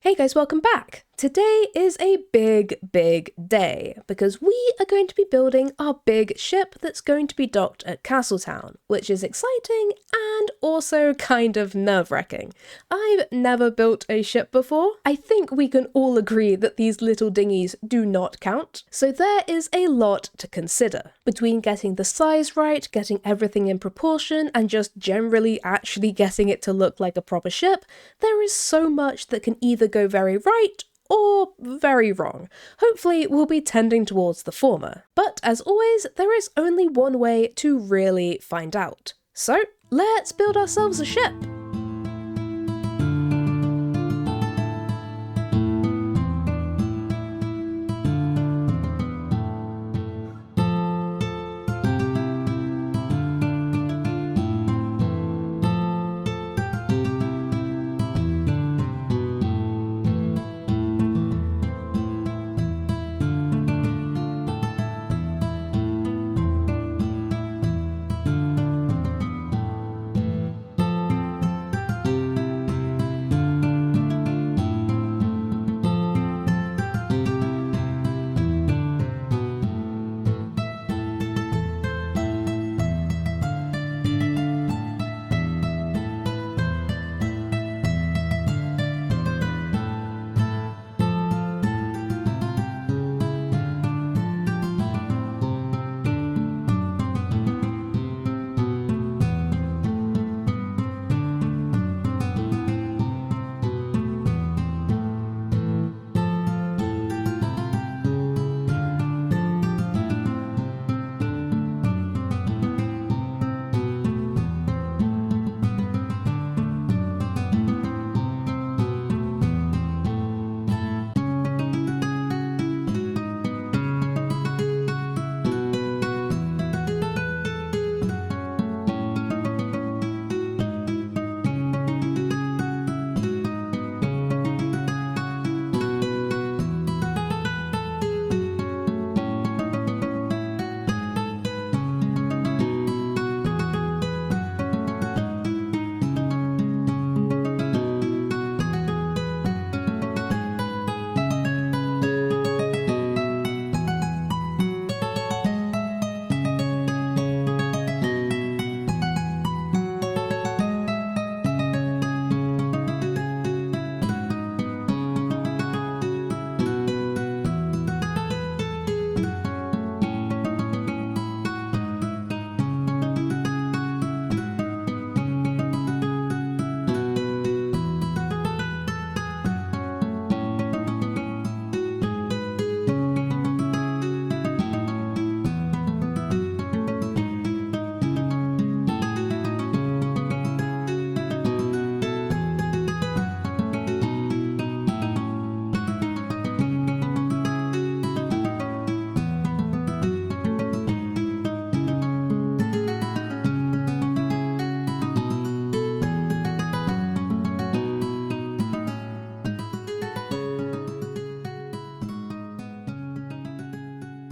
Hey guys, welcome back! Today is a big day because we are going to be building our big ship that's going to be docked at Castletown, which is exciting and also kind of nerve-wracking. I've never built a ship before. I think we can all agree that these little dinghies do not count, so there is a lot to consider. Between getting the size right, getting everything in proportion, and just generally actually getting it to look like a proper ship, there is so much that can either go very right or very wrong. Hopefully we'll be tending towards the former. But as always, there is only one way to really find out. So let's build ourselves a ship!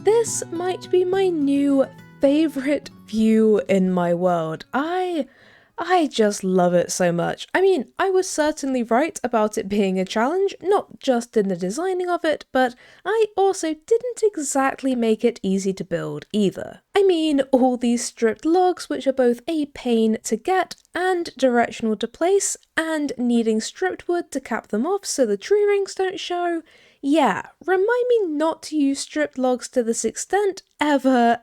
This might be my new favourite view in my world. I just love it so much. I mean, I was certainly right about it being a challenge, not just in the designing of it, but I also didn't exactly make it easy to build either. I mean, all these stripped logs, which are both a pain to get and directional to place, and needing stripped wood to cap them off so the tree rings don't show. Yeah, remind me not to use stripped logs to this extent ever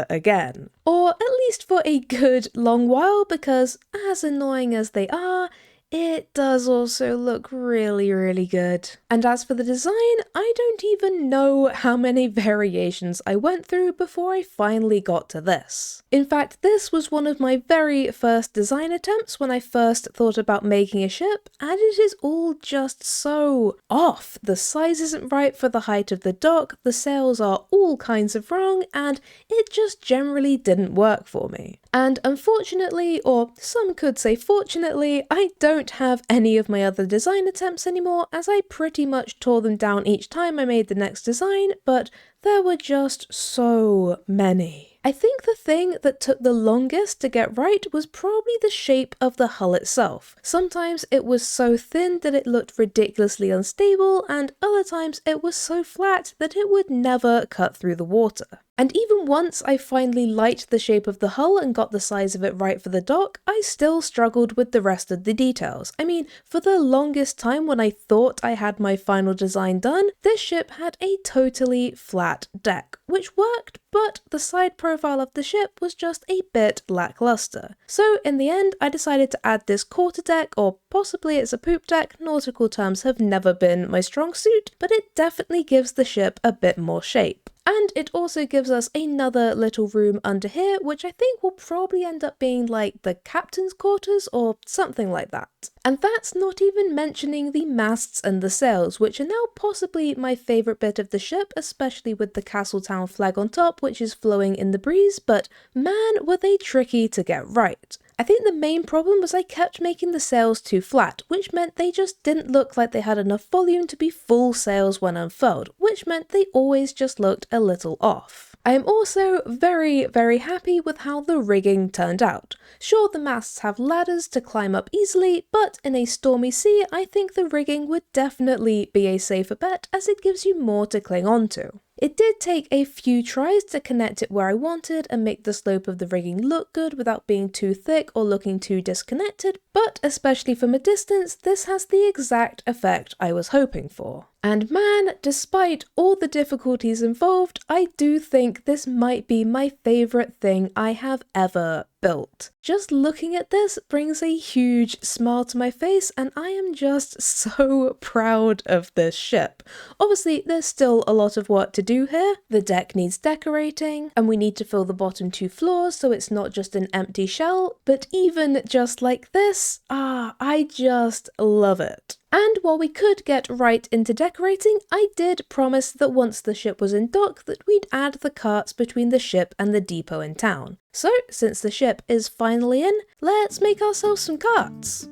again. Or at least for a good long while, because as annoying as they are, it does also look really good. And as for the design, I don't even know how many variations I went through before I finally got to this. In fact, this was one of my very first design attempts when I first thought about making a ship, and it is all just so off. The size isn't right for the height of the dock, the sails are all kinds of wrong, and it just generally didn't work for me. And unfortunately, or some could say fortunately, I don't have any of my other design attempts anymore, as I pretty much tore them down each time I made the next design, but there were just so many. I think the thing that took the longest to get right was probably the shape of the hull itself. Sometimes it was so thin that it looked ridiculously unstable, and other times it was so flat that it would never cut through the water. And even once I finally liked the shape of the hull and got the size of it right for the dock, I still struggled with the rest of the details. I mean, for the longest time when I thought I had my final design done, this ship had a totally flat deck, which worked, but the side profile of the ship was just a bit lackluster. So in the end, I decided to add this quarter deck, or possibly it's a poop deck. Nautical terms have never been my strong suit, but it definitely gives the ship a bit more shape. And it also gives us another little room under here, which I think will probably end up being like the captain's quarters or something like that. And that's not even mentioning the masts and the sails, which are now possibly my favourite bit of the ship, especially with the Castletown flag on top, which is flowing in the breeze, but man, were they tricky to get right. I think the main problem was I kept making the sails too flat, which meant they just didn't look like they had enough volume to be full sails when unfurled, which meant they always just looked a little off. I am also very, very happy with how the rigging turned out. Sure, the masts have ladders to climb up easily, but in a stormy sea, I think the rigging would definitely be a safer bet as it gives you more to cling onto. It did take a few tries to connect it where I wanted and make the slope of the rigging look good without being too thick or looking too disconnected, but especially from a distance, this has the exact effect I was hoping for. And man, despite all the difficulties involved, I do think this might be my favourite thing I have ever built. Just looking at this brings a huge smile to my face, and I am just so proud of this ship. Obviously, there's still a lot of work to do here. The deck needs decorating, and we need to fill the bottom 2 floors so it's not just an empty shell, but even just like this, I just love it. And while we could get right into decorating, I did promise that once the ship was in dock that we'd add the carts between the ship and the depot in town. So, since the ship is finally in, let's make ourselves some carts.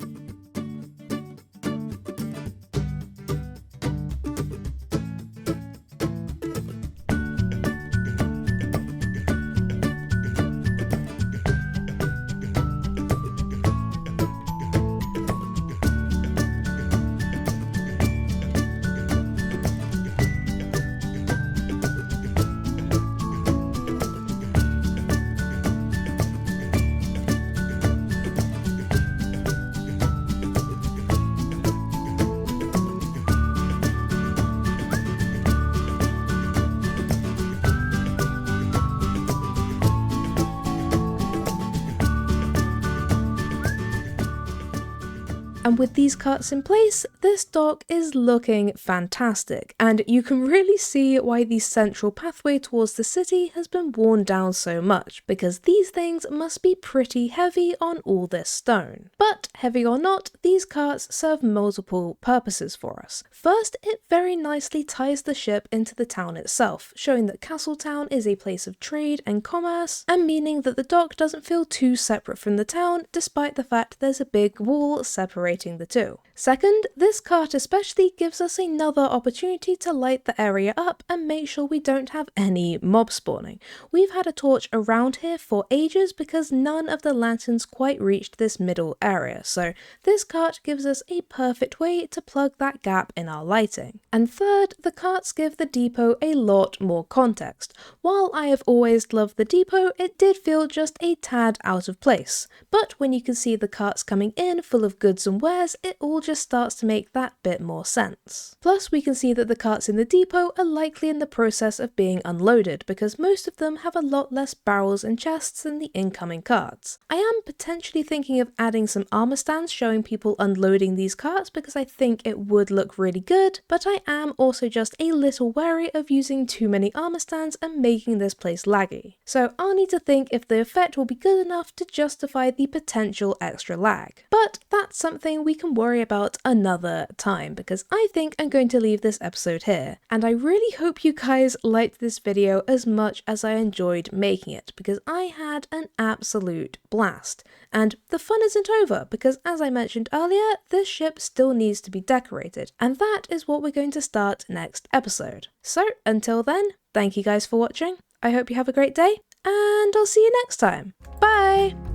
And with these carts in place, this dock is looking fantastic, and you can really see why the central pathway towards the city has been worn down so much, because these things must be pretty heavy on all this stone. But heavy or not, these carts serve multiple purposes for us. First, it very nicely ties the ship into the town itself, showing that Castletown is a place of trade and commerce, and meaning that the dock doesn't feel too separate from the town, despite the fact there's a big wall separating the two. Second, this cart especially gives us another opportunity to light the area up and make sure we don't have any mob spawning. We've had a torch around here for ages because none of the lanterns quite reached this middle area, so this cart gives us a perfect way to plug that gap in our lighting. And third, the carts give the depot a lot more context. While I have always loved the depot, it did feel just a tad out of place. But when you can see the carts coming in full of goods and wares, it all just starts to make that bit more sense. Plus, we can see that the carts in the depot are likely in the process of being unloaded because most of them have a lot less barrels and chests than the incoming carts. I am potentially thinking of adding some armour stands showing people unloading these carts because I think it would look really good, but I am also just a little wary of using too many armour stands and making this place laggy. So I'll need to think if the effect will be good enough to justify the potential extra lag. But that's something we can worry about another time because I think I'm going to leave this episode here. And I really hope you guys liked this video as much as I enjoyed making it because I had an absolute blast. And the fun isn't over because, as I mentioned earlier, this ship still needs to be decorated, and that is what we're going to start next episode. So until then, thank you guys for watching, I hope you have a great day, and I'll see you next time. Bye!